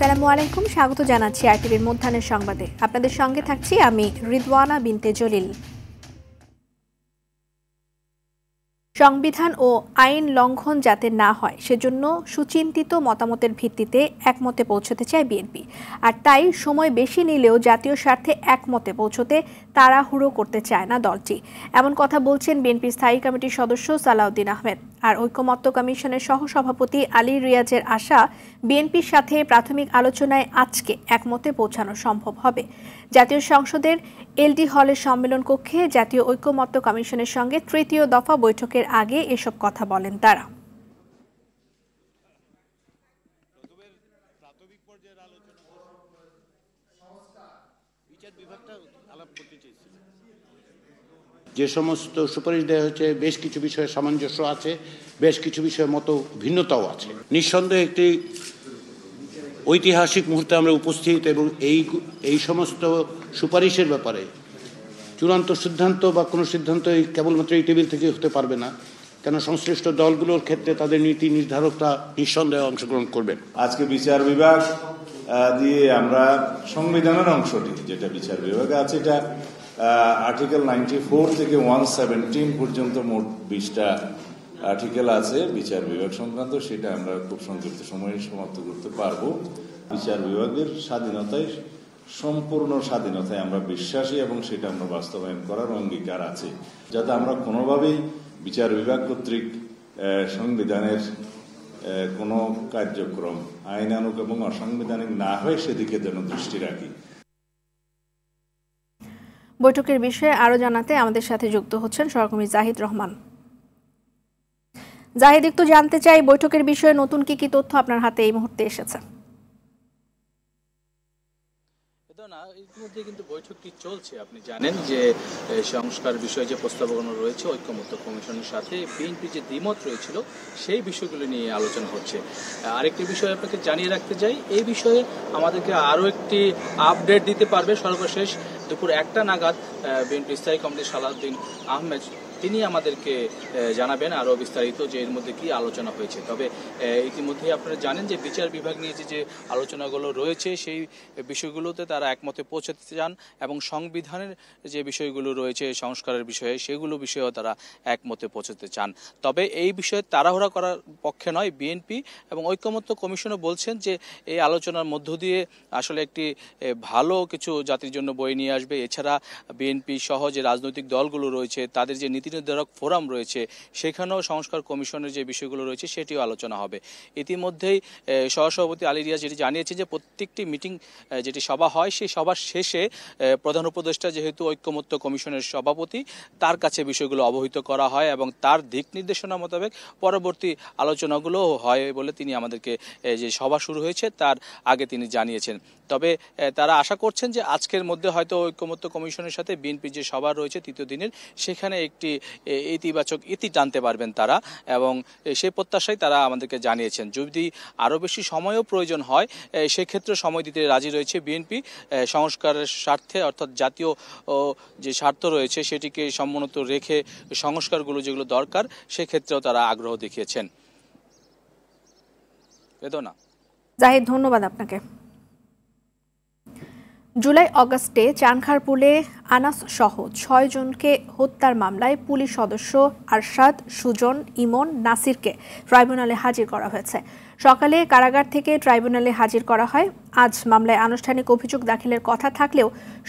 আসসালামু আলাইকুম, স্বাগত জানাচ্ছি আরটিভির মধ্যাহ্নের সংবাদে। আপনাদের সঙ্গে থাকছি আমি রিদওয়ানা বিনতে জলিল। সংবিধান ও আইন লঙ্ঘন যাতে না হয় সেজন্য সুচিন্তিত মতামতের ভিত্তিতে একমতে পৌঁছতে চায় বিএনপি। আর তাই সময় বেশি নিলেও জাতীয় স্বার্থে একমতে পৌঁছতে তাড়াহুড়ো করতে চায় না দলটি। এমন কথা বলছেন বিএনপি স্থায়ী কমিটির সদস্য সালাউদ্দিন আহমেদ। আর ঐকমত্য কমিশনের সহসভাপতি আলী রিয়াজের আশা, বিএনপির সাথে প্রাথমিক আলোচনায় আজকে একমতে পৌঁছানো সম্ভব হবে। জাতীয় সংসদের এলডি হলের সম্মেলন কক্ষে জাতীয় ঐকমত্য কমিশনের সঙ্গে তৃতীয় দফা বৈঠকের আগে এসব কথা বলেন তারা। যে সমস্ত সুপারিশ দেওয়া হয়েছে বেশ কিছু বিষয়ে সামঞ্জস্য আছে, বেশ কিছু বিষয়ে মত ভিন্নতাও আছে। নিঃসন্দেহে একটি ঐতিহাসিক মুহূর্তে আমরা উপস্থিত এবং এই সমস্ত সুপারিশের ব্যাপারে চূড়ান্ত সিদ্ধান্ত বা কোনো সিদ্ধান্তই কেবলমাত্র এই টেবিল থেকে হতে পারবে না, কেন সংশ্লিষ্ট দলগুলোর ক্ষেত্রে তাদের নীতি নির্ধারকরা নিঃসন্দেহে অংশগ্রহণ করবেন। আজকে বিচার বিভাগ দিয়ে আমরা সংবিধানের অংশটি যেটা বিচার বিভাগে আছে, এটা আর্টিকেল 94 থেকে 117 পর্যন্ত মোট 20টা আর্টিকেল আছে বিচার বিভাগ সংক্রান্ত, সেটা আমরা খুব সংক্ষিপ্ত সময়ে সমাপ্ত করতে পারবো। বিচার বিভাগের স্বাধীনতায়, সম্পূর্ণ স্বাধীনতায় আমরা বিশ্বাসী এবং সেটা আমরা বাস্তবায়ন করার অঙ্গীকার আছে, যাতে আমরা কোনোভাবেই বিচার বিভাগ কর্তৃক সংবিধানের কোনো কার্যক্রম আইনানুগ এবং অসাংবিধানিক না হয় সেদিকে যেন দৃষ্টি রাখি। বৈঠকের বিষয়ে আরো জানাতে আমাদের সাথে যুক্ত হচ্ছেন সহকর্মী জাহিদ রহমান। জাহিদ, একটু জানতে চাই বৈঠকের বিষয়ে নতুন কি কি তথ্য আপনার হাতে এই মুহূর্তে এসেছে? ইতিমধ্যে কিন্তু বৈঠকটি চলছে। আপনি জানেন যে সংস্কার বিষয়ে যে প্রস্তাবনা রয়েছে ঐকমত্য কমিশনের সাথে বিএনপি যে দ্বিমত রয়েছিল সেই বিষয়গুলো নিয়ে আলোচনা হচ্ছে। আরেকটি বিষয় আপনাকে জানিয়ে রাখতে চাই, এই বিষয়ে আমাদেরকে আরও একটি আপডেট দিতে পারবে সর্বশেষ দুপুর 1টা নাগাদ বিএনপি স্থায়ী কমিটির সালাউদ্দিন আহমেদ, তিনি আমাদেরকে জানাবেন আরও বিস্তারিত যে এর মধ্যে কি আলোচনা হয়েছে। তবে ইতিমধ্যে আপনারা জানেন যে বিচার বিভাগ নিয়ে যে আলোচনাগুলো রয়েছে সেই বিষয়গুলোতে তারা একমতে পৌঁছাতে চান এবং সংবিধানের যে বিষয়গুলো রয়েছে সংস্কারের বিষয়ে সেগুলো বিষয়েও তারা একমতে পৌঁছাতে চান। তবে এই বিষয়ে তাড়াহুড়া করার পক্ষে নয় বিএনপি, এবং ঐকমত্য কমিশনও বলছেন যে এই আলোচনার মধ্য দিয়ে আসলে একটি ভালো কিছু জাতির জন্য বয়ে নিয়ে আসবে। এছাড়া বিএনপি সহ যে রাজনৈতিক দলগুলো রয়েছে তাদের যে নীতি নির্ধারক ফোরাম রয়েছে সেখানেও সংস্কার কমিশনের যে বিষয়গুলো রয়েছে সেটিও আলোচনা হবে। ইতিমধ্যেই সহসভাপতি আলী রিয়াজ যেটি জানিয়েছে যে প্রত্যেকটি মিটিং যেটি সভা হয় সেই সভার শেষে প্রধান উপদেষ্টা যেহেতু ঐকমত্য কমিশনের সভাপতি, তার কাছে বিষয়গুলো অবহিত করা হয় এবং তার দিক নির্দেশনা মোতাবেক পরবর্তী আলোচনাগুলো হয় বলে তিনি আমাদেরকে যে সভা শুরু হয়েছে তার আগে তিনি জানিয়েছেন। তবে তারা আশা করছেন যে আজকের মধ্যে হয়তো ঐকমত্য কমিশনের সাথে বিএনপির যে সভা রয়েছে তৃতীয় দিনের, সেখানে একটি ইতিবাচক ইতি টানতে পারবেন তারা, এবং সেই প্রত্যাশাই তারা আমাদেরকে জানিয়েছেন। যদি আরও বেশি সময়ও প্রয়োজন হয় সেক্ষেত্রে সময় দিতে রাজি রয়েছে বিএনপি। সংস্কারের স্বার্থে, অর্থাৎ জাতীয় যে স্বার্থ রয়েছে সেটিকে সমুন্নত রেখে সংস্কারগুলো যেগুলো দরকার সেক্ষেত্রেও তারা আগ্রহ দেখিয়েছেন। বেদনা। জাহিদ, ধন্যবাদ আপনাকে। জুলাই অগাস্টে চানখারপুলে আনাস সহ 6 জনকে হত্যার মামলায় পুলিশ সদস্য আরশাদ, সুজন, ইমন, নাসিরকে ট্রাইব্যুনালে হাজির করা হয়েছে। সকালে কারাগার থেকে ট্রাইব্যুনালে হাজির করা হয়। আজ মামলায় আনুষ্ঠানিক অভিযোগ দাখিলের কথা থাকলেও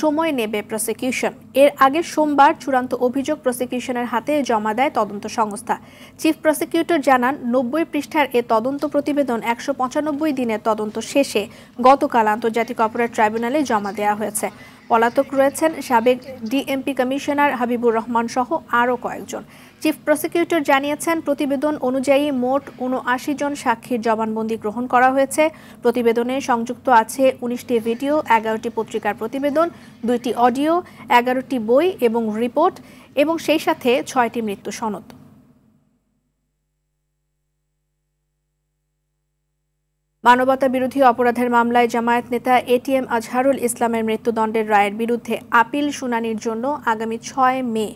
সময় নেবে প্রসিকিউশন। এর আগে সোমবার চূড়ান্ত অভিযোগ প্রসিকিউশনের হাতে জমা দেয় তদন্ত সংস্থা। চিফ প্রসিকিউটর জানান, 90 পৃষ্ঠার এ তদন্ত প্রতিবেদন 195 দিনের তদন্ত শেষে গতকাল আন্তর্জাতিক অপরাধ ট্রাইব্যুনালে জমা দেওয়া হয়েছে। পলাতক রয়েছেন সাবেক ডিএমপি কমিশনার হাবিবুর রহমান সহ আরও কয়েকজন। চিফ প্রসিকিউটর জানিয়েছেন, প্রতিবেদন অনুযায়ী মোট 79 জন সাক্ষীর জবানবন্দি গ্রহণ করা হয়েছে। প্রতিবেদনে সংযুক্ত আছে 19টি ভিডিও, 11টি পত্রিকার প্রতিবেদন, 2টি অডিও, 11টি বই এবং রিপোর্ট, এবং সেই সাথে 6টি মৃত্যু সনদ। মানবতা বিরোধী অপরাধের মামলায় জামায়াত নেতা এটিএম আজহারুল ইসলামের মৃত্যুদণ্ডের রায়ের বিরুদ্ধে আপিল শুনানির জন্য আগামী 6 মে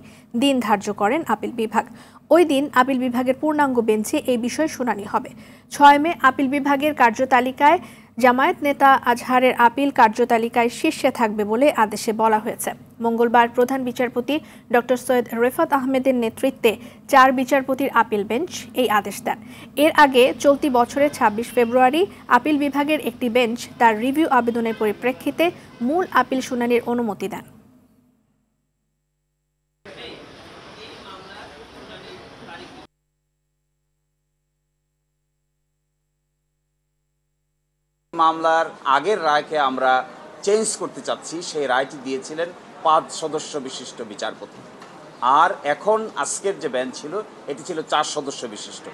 দিন ধার্য করেন আপিল বিভাগ। ওই দিন আপিল বিভাগের পূর্ণাঙ্গ বেঞ্চে এই বিষয়ে শুনানি হবে। 6 মে আপিল বিভাগের কার্যতালিকায় জামায়াত নেতা আজহারের আপিল কার্যতালিকায় শীর্ষে থাকবে বলে আদেশে বলা হয়েছে। মঙ্গলবার প্রধান বিচারপতি ডক্টর সৈয়দ রেফাত আহমেদের নেতৃত্বে 4 বিচারপতির আপিল বেঞ্চ এই আদেশ দেন। এর আগে চলতি বছরের 26 ফেব্রুয়ারি আপিল বিভাগের একটি বেঞ্চ তার রিভিউ আবেদনের পরিপ্রেক্ষিতে মূল আপিল শুনানির অনুমতি দেন। মামলার আগের রায়কে আমরা চেঞ্জ করতে চাচ্ছি, সেই রায়টি দিয়েছিলেন 5 সদস্য বিশিষ্ট বিচারপতি। আর এখন আজকের যে বেঞ্চ ছিল এটি ছিল 4 সদস্য বিশিষ্ট।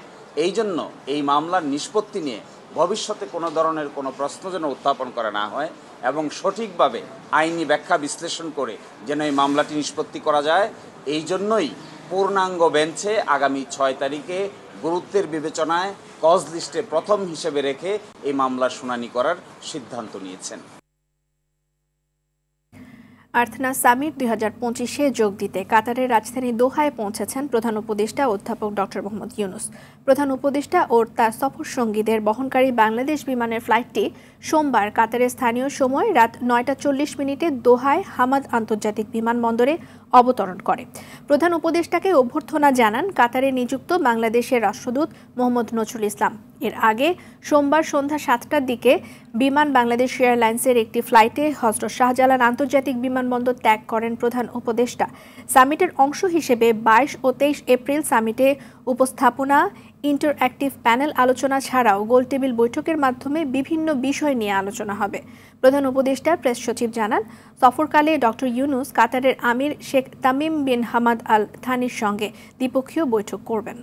এই জন্য এই মামলার নিষ্পত্তি নিয়ে ভবিষ্যতে কোনো ধরনের কোনো প্রশ্ন যেন উত্থাপন করা না হয় এবং সঠিকভাবে আইনি ব্যাখ্যা বিশ্লেষণ করে যেন এই মামলাটি নিষ্পত্তি করা যায়, এই জন্যই পূর্ণাঙ্গ বেঞ্চে আগামী 6 তারিখে গুরুত্বের বিবেচনায় কজ লিস্টে প্রথম হিসেবে রেখে এই মামলার শুনানি করার সিদ্ধান্ত নিয়েছেন। আর্থনা সামিট 2025-এ যোগ দিতে কাতারের রাজধানী দোহায় পৌঁছেছেন প্রধান উপদেষ্টা অধ্যাপক ডক্টর মোহাম্মদ ইউনূস। প্রধান উপদেষ্টা ও তার সফর সঙ্গীদের বহনকারী বাংলাদেশ বিমানের ফ্লাইটটি সোমবার কাতারের স্থানীয় সময় রাত 9:40 দোহায় হামাদ আন্তর্জাতিক বিমানবন্দরে অবতরণ করে। প্রধান উপদেষ্টাকে অভ্যর্থনা জানান কাতারে নিযুক্ত বাংলাদেশের রাষ্ট্রদূত মোহাম্মদ নজরুল ইসলাম। এর আগে সোমবার সন্ধ্যা 7টার দিকে বিমান বাংলাদেশ এয়ারলাইন্সের একটি ফ্লাইটে হযরত শাহজালাল আন্তর্জাতিক বিমানবন্দর ত্যাগ করেন প্রধান উপদেষ্টা। সামিটের অংশ হিসেবে 22 ও 23 এপ্রিল সামিটে উপস্থাপনা, ইন্টারঅ্যাক্টিভ প্যানেল আলোচনা ছাড়াও গোলটেবিল বৈঠকের মাধ্যমে বিভিন্ন বিষয় নিয়ে আলোচনা হবে। প্রধান উপদেষ্টা প্রেস সচিব জানান, সফরকালে ডক্টর ইউনূস কাতারের আমির Sheikh Tamim bin Hamad Al থানির সঙ্গে দ্বিপক্ষীয় বৈঠক করবেন।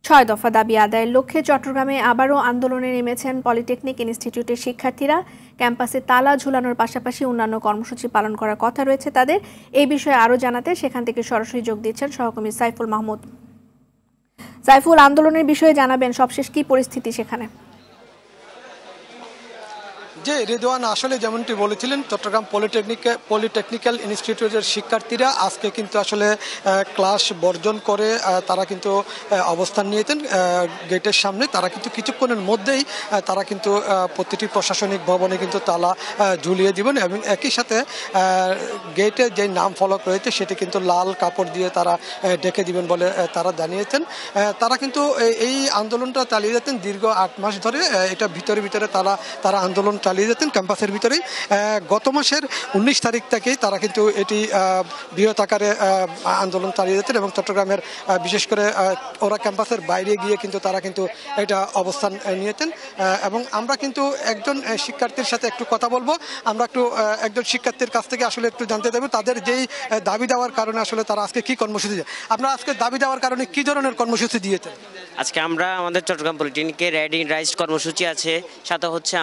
6 দফা দাবি আদায়ের লক্ষ্যে চট্টগ্রামে আবারও আন্দোলনে নেমেছেন পলিটেকনিক ইনস্টিটিউটের শিক্ষার্থীরা। ক্যাম্পাসে তালা ঝুলানোর পাশাপাশি অন্যান্য কর্মসূচি পালন করার কথা রয়েছে তাদের। এই বিষয়ে আরও জানাতে সেখান থেকে সরাসরি যোগ দিচ্ছেন সহকর্মী সাইফুল মাহমুদ। সাইফুল, আন্দোলনের বিষয়ে জানাবেন, সবশেষ কি পরিস্থিতি সেখানে? যে রিদওয়ান, আসলে যেমনটি বলেছিলেন, চট্টগ্রাম পলিটেকনিক্যাল ইনস্টিটিউটের শিক্ষার্থীরা আজকে কিন্তু আসলে ক্লাস বর্জন করে তারা কিন্তু অবস্থান নিয়েছেন গেটের সামনে। তারা কিন্তু কিছুক্ষণের মধ্যেই তারা কিন্তু প্রতিটি প্রশাসনিক ভবনে কিন্তু তালা ঝুলিয়ে দিবেন এবং একই সাথে গেটে যে নাম ফলক রয়েছে সেটি কিন্তু লাল কাপড় দিয়ে তারা ঢেকে দিবেন বলে তারা জানিয়েছেন। তারা কিন্তু এই আন্দোলনটা চালিয়ে যেতেন দীর্ঘ 8 মাস ধরে। এটা ভিতরে তারা আন্দোলন চালিয়ে যেতেন ক্যাম্পাসের ভিতরেই। গত মাসের 19 তারিখ থেকেই তারা কিন্তু এটি বৃহৎ আকারে আন্দোলন চালিয়ে যেতেন এবং চট্টগ্রামের বিশেষ করে ওরা ক্যাম্পাসের বাইরে গিয়ে কিন্তু তারা কিন্তু এটা অবস্থান নিয়েছেন। এবং আমরা কিন্তু একজন শিক্ষার্থীর সাথে একটু কথা বলবো। আমরা একটু একজন শিক্ষার্থীর কাছ থেকে আসলে একটু জানতে দেবো তাদের যেই দাবি দেওয়ার কারণে আসলে তারা আজকে কি কর্মসূচি দিয়ে, আপনারা আজকে দাবি দেওয়ার কারণে কি ধরনের কর্মসূচি দিয়েছেন? আজকে আমরা আমাদের চট্টগ্রাম পলিটেকনিকে রেড ইন রাইজ কর্মসূচি আছে, সাথে হচ্ছে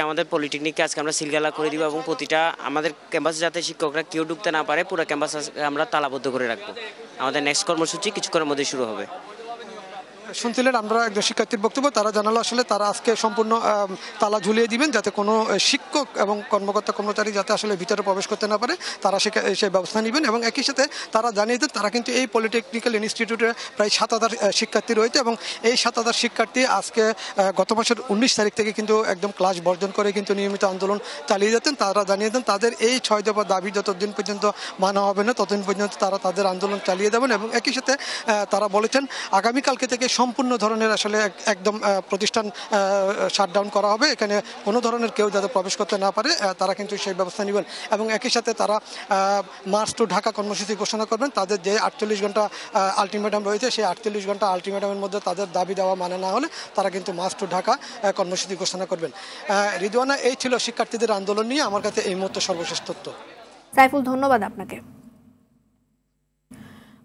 আমাদের পলিটেকনিককে আজকে আমরা সিলগালা করে দিব এবং প্রতিটা আমাদের ক্যাম্পাসে যাতে শিক্ষকরা কেউ ঢুকতে না পারে, পুরো ক্যাম্পাস আমরা তালাবদ্ধ করে রাখবো। আমাদের নেক্সট কর্মসূচি কিছুক্ষণের মধ্যে শুরু হবে। শুনছিলেন আমরা একজন শিক্ষার্থীর বক্তব্য। তারা জানালো আসলে তারা আজকে সম্পূর্ণ তালা ঝুলিয়ে দিবেন যাতে কোনো শিক্ষক এবং কর্মকর্তা কর্মচারী যাতে আসলে ভিতরে প্রবেশ করতে না পারে, তারা সেই ব্যবস্থা নেবেন। এবং একই সাথে তারা জানিয়ে দেন তারা কিন্তু এই পলিটেকনিক্যাল ইনস্টিটিউটে প্রায় 7000 শিক্ষার্থী রয়েছে এবং এই 7000 শিক্ষার্থী আজকে গত মাসের 19 তারিখ থেকে কিন্তু একদম ক্লাস বর্জন করে কিন্তু নিয়মিত আন্দোলন চালিয়ে যেতেন। তারা জানিয়ে দেন তাদের এই 6 দফা দাবি যতদিন পর্যন্ত মানা হবে না ততদিন পর্যন্ত তারা তাদের আন্দোলন চালিয়ে যাবেন। এবং একই সাথে তারা বলেছেন আগামীকালকে থেকে সম্পূর্ণ ধরনের আসলে একদম প্রতিষ্ঠান শাটডাউন করা হবে, এখানে কোনো ধরনের কেউ যাতে প্রবেশ করতে না পারে তারা কিন্তু সেই ব্যবস্থা নেবেন। এবং একই সাথে তারা মার্চ টু ঢাকা কর্মসূচি ঘোষণা করবেন। তাদের যে 48 ঘন্টা আলটিমেটাম রয়েছে সেই 48 ঘন্টা আলটিমেটামের মধ্যে তাদের দাবি দেওয়া মানে না হলে তারা কিন্তু মার্চ টু ঢাকা কর্মসূচি ঘোষণা করবেন। রিদওয়ানা, এই ছিল শিক্ষার্থীদের আন্দোলন নিয়ে আমার কাছে এই মুহূর্তে সর্বশেষ তথ্য। সাইফুল, ধন্যবাদ আপনাকে।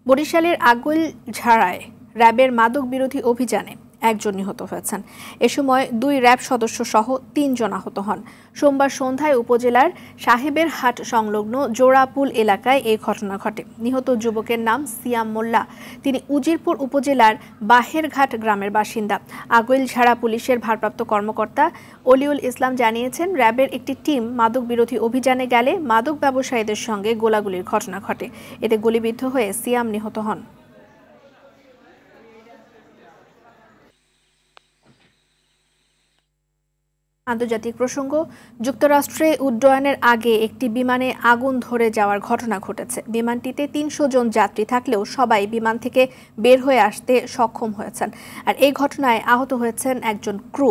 বরিশালের আগৈলঝাড়ায় র্যাবের মাদক বিরোধী অভিযানে 1 জন নিহত হয়েছেন। এ সময় 2 র্যাব সদস্য সহ 3 জন আহত হন। সোমবার সন্ধ্যায় উপজেলার সাহেবের হাট সংলগ্ন জোড়াপুল এলাকায় এই ঘটনা ঘটে। নিহত যুবকের নাম সিয়াম মোল্লা। তিনি উজিরপুর উপজেলার বাহেরঘাট গ্রামের বাসিন্দা। আগৈলঝাড়া পুলিশের ভারপ্রাপ্ত কর্মকর্তা অলিউল ইসলাম জানিয়েছেন, র্যাবের একটি টিম মাদক বিরোধী অভিযানে গেলে মাদক ব্যবসায়ীদের সঙ্গে গোলাগুলির ঘটনা ঘটে। এতে গুলিবিদ্ধ হয়ে সিয়াম নিহত হন। আন্তর্জাতিক প্রসঙ্গ, যুক্তরাষ্ট্রে উড্ডয়নের আগে একটি বিমানে আগুন ধরে যাওয়ার ঘটনা ঘটেছে। বিমানটিতে ৩০০ জন যাত্রী থাকলেও সবাই বিমান থেকে বের হয়ে আসতে সক্ষম হয়েছেন। আর এই ঘটনায় আহত হয়েছেন একজন ক্রু।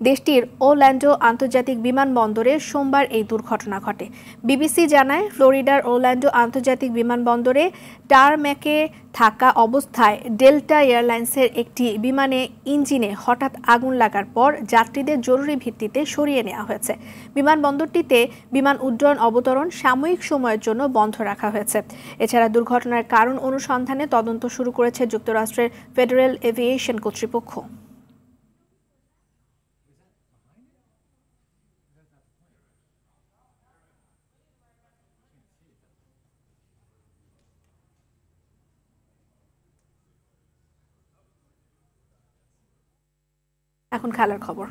দেশটির ওরল্যান্ডো আন্তর্জাতিক বিমানবন্দরে সোমবার এই দুর্ঘটনা ঘটে। বিবিসি জানায়, ফ্লোরিডার ওরল্যান্ডো আন্তর্জাতিক বিমানবন্দরে টারম্যাকে থাকা অবস্থায় ডেল্টা এয়ারলাইন্সের একটি বিমানে ইঞ্জিনে হঠাৎ আগুন লাগার পর যাত্রীদের জরুরি ভিত্তিতে সরিয়ে নেওয়া হয়েছে। বিমানবন্দরটিতে বিমান উড্ডয়ন অবতরণ সাময়িক সময়ের জন্য বন্ধ রাখা হয়েছে। এছাড়া দুর্ঘটনার কারণ অনুসন্ধানে তদন্ত শুরু করেছে যুক্তরাষ্ট্রের ফেডারেল এভিয়েশন কর্তৃপক্ষ। এখন খেলার খবর।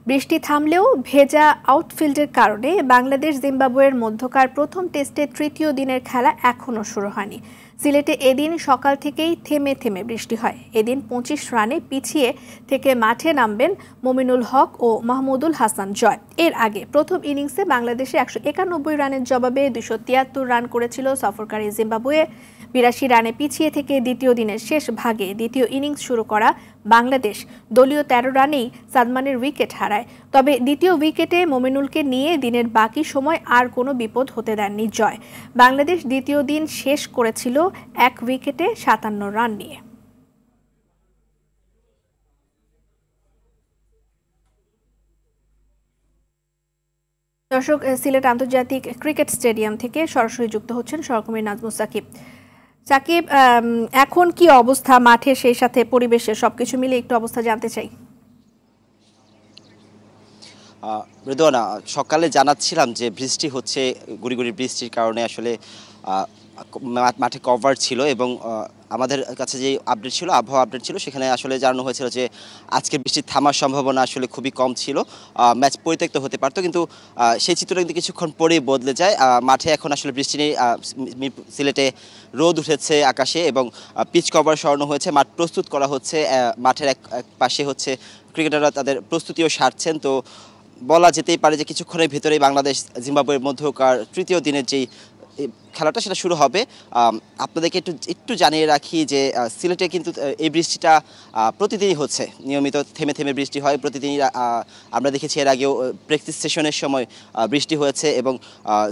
বৃষ্টি থামলেও ভেজা আউটফিল্ডের কারণে বাংলাদেশ জিম্বাবুয়ের মধ্যকার প্রথম টেস্টে তৃতীয় দিনের খেলা এখনও শুরু হয়নি। সিলেটে এদিন সকাল থেকেই থেমে থেমে বৃষ্টি হয়। এদিন ২৫ রানে পিছিয়ে থেকে মাঠে নামবেন মমিনুল হক ও মাহমুদুল হাসান জয়। এর আগে প্রথম ইনিংসে বাংলাদেশে ১৯১ রানের জবাবে ২৭৩ রান করেছিল সফরকারী জিম্বাবুয়ে। ৮২ রানে পিছিয়ে থেকে দ্বিতীয় দিনের শেষ ভাগে দ্বিতীয় ইনিংস শুরু করা বাংলাদেশ দলীয় ১৩ রানেই সাদমানের উইকেট হারায়। তবে দ্বিতীয় উইকেটে মমিনুলকে নিয়ে দিনের বাকি সময় আর কোনো বিপদ হতে দেননি জয়। বাংলাদেশ দ্বিতীয় দিন শেষ করেছিল ১ উইকেটে ৫৭ রান নিয়ে। দর্শক, সিলেট আন্তর্জাতিক ক্রিকেট স্টেডিয়াম থেকে সরাসরি যুক্ত হচ্ছেন সহকর্মী নাজমুস সাকিব। সাকিব, এখন কি অবস্থা মাঠে, সেই সাথে পরিবেশে, সবকিছু মিলে একটু অবস্থা জানতে চাই। রেদওয়ানা, সকালে জানাচ্ছিলাম যে বৃষ্টি হচ্ছে, গুড়ি গুড়ি বৃষ্টির কারণে আসলে মাঠে কভার ছিল এবং আমাদের কাছে যে আপডেট ছিল, আবহাওয়া আপডেট ছিল, সেখানে আসলে জানানো হয়েছিল যে আজকে বৃষ্টির থামার সম্ভাবনা আসলে খুবই কম ছিল, ম্যাচ পরিত্যক্ত হতে পারতো। কিন্তু সেই চিত্রটা কিন্তু কিছুক্ষণ পরেই বদলে যায়। মাঠে এখন আসলে বৃষ্টি নেই, সিলেটে রোদ উঠেছে আকাশে এবং পিচ কভার সরানো হয়েছে, মাঠ প্রস্তুত করা হচ্ছে। মাঠের এক পাশে হচ্ছে ক্রিকেটাররা তাদের প্রস্তুতিও সারছেন। তো বলা যেতেই পারে যে কিছুক্ষণের ভিতরেই বাংলাদেশ জিম্বাবুয়ের মধ্যকার তৃতীয় দিনের যেই খেলাটা সেটা শুরু হবে। আপনাদেরকে একটু জানিয়ে রাখি যে সিলেটে কিন্তু এই বৃষ্টিটা প্রতিদিনই হচ্ছে, নিয়মিত থেমে থেমে বৃষ্টি হয় প্রতিদিনই। আমরা দেখেছি এর আগেও প্র্যাকটিস সেশনের সময় বৃষ্টি হয়েছে এবং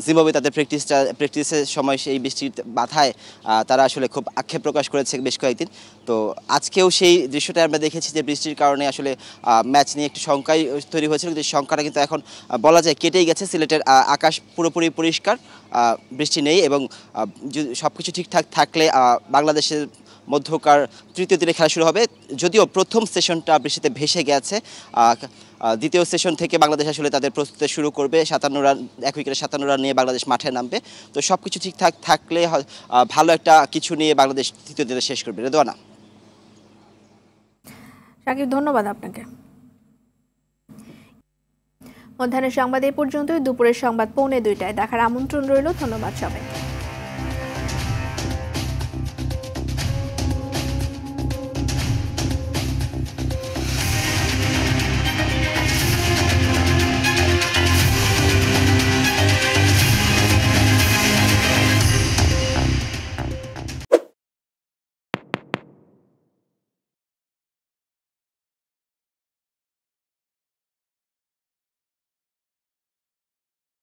জিম্বাবুয়ে তাদের প্র্যাকটিসের সময় সেই বৃষ্টির বাধায় তারা আসলে খুব আক্ষেপ প্রকাশ করেছে বেশ কয়েকদিন। তো আজকেও সেই দৃশ্যটা আমরা দেখেছি যে বৃষ্টির কারণে আসলে ম্যাচ নিয়ে একটু শঙ্কাই তৈরি হয়েছিল, কিন্তু শঙ্কাটা কিন্তু এখন বলা যায় কেটেই গেছে। সিলেটের আকাশ পুরোপুরি পরিষ্কার, বৃষ্টি নেই এবং সব কিছু ঠিকঠাক থাকলে বাংলাদেশের মধ্যকার তৃতীয় দিনে খেলা শুরু হবে। যদিও প্রথম সেশনটা বৃষ্টিতে ভেসে গেছে, দ্বিতীয় সেশন থেকে বাংলাদেশ আসলে তাদের প্রস্তুতি শুরু করবে। ৫৭ রান, ১ উইকেটে ৫৭ রান নিয়ে বাংলাদেশ মাঠে নামবে। তো সব কিছু ঠিকঠাক থাকলে ভালো একটা কিছু নিয়ে বাংলাদেশ তৃতীয় দিনে শেষ করবে। রেদওয়ানা। সাকিব, ধন্যবাদ আপনাকে। মধ্যাহ্নের সংবাদ এ পর্যন্তই। দুপুরের সংবাদ ১:৩০ দেখার আমন্ত্রণ রইল। ধন্যবাদ সবাই।